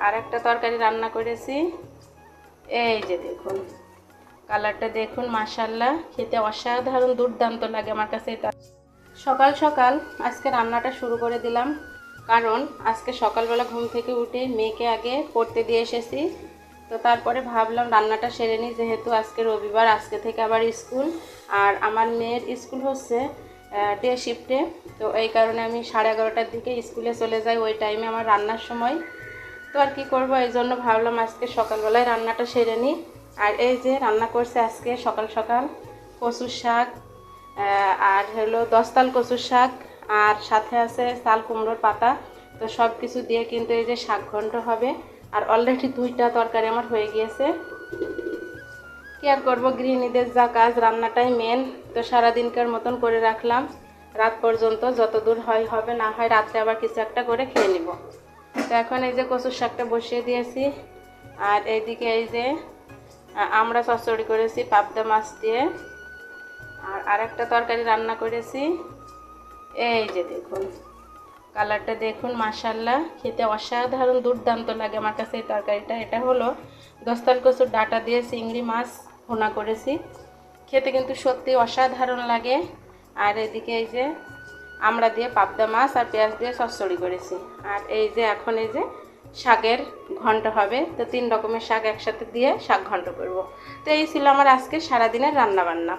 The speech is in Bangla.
আরেকটা তরকারি রান্না করেছি। এই যে দেখুন, কালারটা দেখুন, মাশাআল্লাহ, খেতে অসাধারণ দুর্দান্ত লাগে আমার কাছে এটা। সকাল সকাল আজকে রান্নাটা শুরু করে দিলাম, কারণ আজকে সকালবেলা ঘুম থেকে উঠে মেয়েকে আগে পড়তে দিয়ে এসেছি। তো তারপরে ভাবলাম রান্নাটা সেরে নিই, যেহেতু আজকে রবিবার, আজকে থেকে আবার স্কুল। আর আমার মেয়ের স্কুল হচ্ছে ডে শিফটে, তো এই কারণে আমি 11:30টার দিকে স্কুলে চলে যাই, ওই টাইমে আমার রান্নার সময়। তো আর কি করব, এই জন্য ভাবলাম আজকে সকালবেলায় রান্নাটা সেরে নিই। আর এই যে রান্না করছে আজকে সকাল সকাল কচুর শাক, আর হলো 10 তাল কচুর শাক, আর সাথে আছে চাল কুমড়োর পাতা। তো সব কিছু দিয়ে কিন্তু এই যে শাক ঘন্ট হবে। আর অলরেডি 2টা তরকারি আমার হয়ে গিয়েছে। কি আর করবো, গৃহিণীদের যা কাজ, রান্নাটাই মেন। তো সারাদিনকার মতন করে রাখলাম, রাত পর্যন্ত যত দূর হয় হবে, না হয় রাত্রে আবার কিছু একটা করে খেয়ে নিব। তো এখন এই যে কচুর শাকটা বসিয়ে দিয়েছি। আর এইদিকে এই যে আমরা চচ্চড়ি করেছি পাবদা মাছ দিয়ে। আর আরেকটা তরকারি রান্না করেছি। এই যে দেখুন, কালারটা দেখুন, মাশাআল্লাহ, খেতে অসাধারণ দুর্দান্ত লাগে আমার কাছে এই তরকারিটা। এটা হলো 10 তাল কচুর ডাঁটা দিয়ে চিংড়ি মাছ ভুনা করেছি, খেতে কিন্তু সত্যি অসাধারণ লাগে। আর এদিকে এই যে আমরা দিয়ে পাবদা মাছ আর পেঁয়াজ দিয়ে চচ্চড়ি করেছি। আর এই যে এখন এই যে শাকের ঘন্ট হবে। তো 3 রকমের শাক একসাথে দিয়ে শাক ঘন্ট করব। তো এই ছিল আমার আজকে সারাদিনের রান্না বান্না।